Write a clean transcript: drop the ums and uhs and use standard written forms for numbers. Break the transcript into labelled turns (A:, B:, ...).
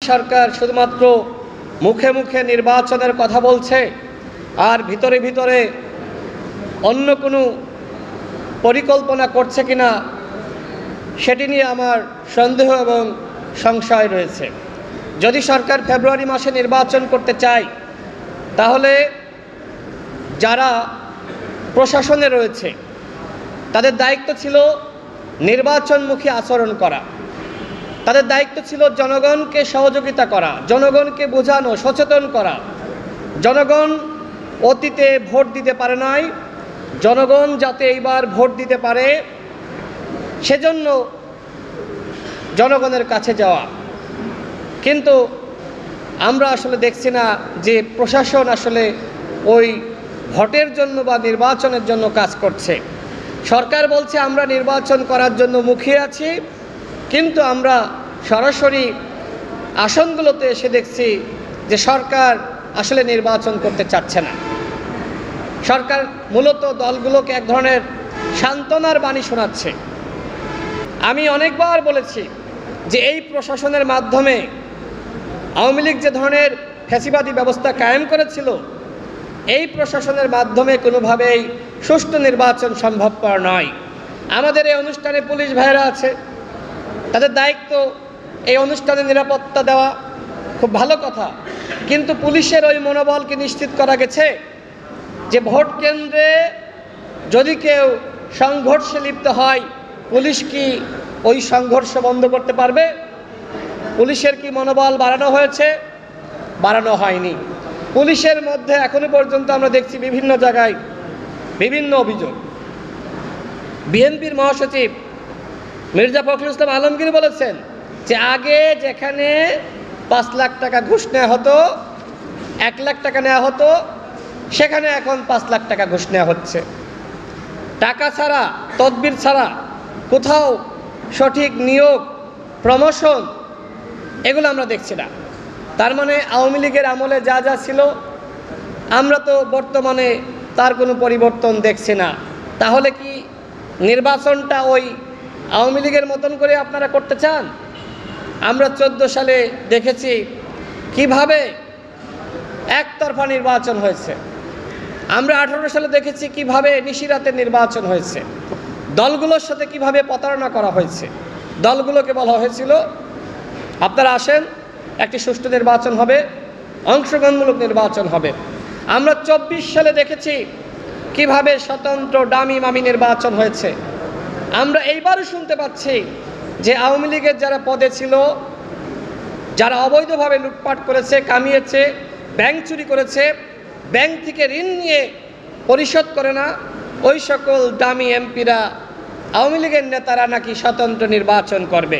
A: সরকার শুধুমাত্র মুখে মুখে নির্বাচনের কথা বলছে আর ভিতরে ভিতরে অন্য কোনো পরিকল্পনা করছে কিনা সেটি নিয়ে আমার সন্দেহ এবং সংশয় রয়েছে। যদি সরকার ফেব্রুয়ারি মাসে নির্বাচন করতে চায় তাহলে যারা প্রশাসনে রয়েছে তাদের দায়িত্ব ছিল নির্বাচনমুখী আচরণ করা, তাদের দায়িত্ব ছিল জনগণকে সহযোগিতা করা, জনগণকে বোঝানো, সচেতন করা। জনগণ অতীতে ভোট দিতে পারে নাই, জনগণ যাতে এইবার ভোট দিতে পারে সেজন্য জনগণের কাছে যাওয়া। কিন্তু আমরা আসলে দেখছি না যে প্রশাসন আসলে ওই ভোটের জন্য বা নির্বাচনের জন্য কাজ করছে। সরকার বলছে আমরা নির্বাচন করার জন্য মুখিয়ে আছি, কিন্তু আমরা সরাসরি আসনগুলোতে এসে দেখছি যে সরকার আসলে নির্বাচন করতে চাচ্ছে না। সরকার মূলত দলগুলোকে এক ধরনের সান্ত্বনার বাণী শোনাচ্ছে। আমি অনেকবার বলেছি যে এই প্রশাসনের মাধ্যমে আওয়ামী লীগ যে ধরনের ফ্যাসিবাদী ব্যবস্থা কায়েম করেছিল, এই প্রশাসনের মাধ্যমে কোনোভাবেই সুষ্ঠু নির্বাচন সম্ভবপর নয়। আমাদের এই অনুষ্ঠানে পুলিশ ভাইয়েরা আছে, তাদের দায়িত্ব এই অনুষ্ঠানে নিরাপত্তা দেওয়া, খুব ভালো কথা। কিন্তু পুলিশের ওই মনোবলকে নিশ্চিত করা গেছে যে ভোট কেন্দ্রে যদি কেউ সংঘর্ষে লিপ্ত হয়, পুলিশ কি ওই সংঘর্ষ বন্ধ করতে পারবে? পুলিশের কি মনোবল বাড়ানো হয়েছে? বাড়ানো হয়নি। পুলিশের মধ্যে এখনো পর্যন্ত আমরা দেখছি বিভিন্ন জায়গায় বিভিন্ন অভিযোগ। বিএনপির মহাসচিব মির্জা ফখরুল ইসলাম আলমগীর বলেছেন যে আগে যেখানে 5 লাখ টাকা ঘুষ নেওয়া হতো, 1 লাখ টাকা নেওয়া হতো, সেখানে এখন 5 লাখ টাকা ঘুষ নেওয়া হচ্ছে। টাকা ছাড়া, তদবির ছাড়া কোথাও সঠিক নিয়োগ, প্রমোশন এগুলো আমরা দেখছি না। তার মানে আওয়ামী লীগের আমলে যা যা ছিল আমরা তো বর্তমানে তার কোনো পরিবর্তন দেখছি না। তাহলে কি নির্বাচনটা ওই আওয়ামী লীগের মতন করে আপনারা করতে চান? আমরা 14 সালে দেখেছি কিভাবে একতরফা নির্বাচন হয়েছে। আমরা 18 সালে দেখেছি কিভাবে নিশিরাতের নির্বাচন হয়েছে। দলগুলোর সাথে কিভাবে প্রতারণা করা হয়েছে। দলগুলোকে বলা হয়েছিল আপনারা আসেন, একটি সুষ্ঠু নির্বাচন হবে, অংশগ্রহণমূলক নির্বাচন হবে। আমরা 24 সালে দেখেছি কিভাবে স্বতন্ত্র ডামি মামি নির্বাচন হয়েছে। আমরা এইবারও শুনতে পাচ্ছি যে আওয়ামী লীগের যারা পদে ছিল, যারা অবৈধভাবে লুটপাট করেছে, কামিয়েছে, ব্যাংক চুরি করেছে, ব্যাংক থেকে ঋণ নিয়ে পরিশোধ করে না, ওই সকল ডামি এমপিরা, আওয়ামী লীগের নেতারা নাকি স্বতন্ত্র নির্বাচন করবে।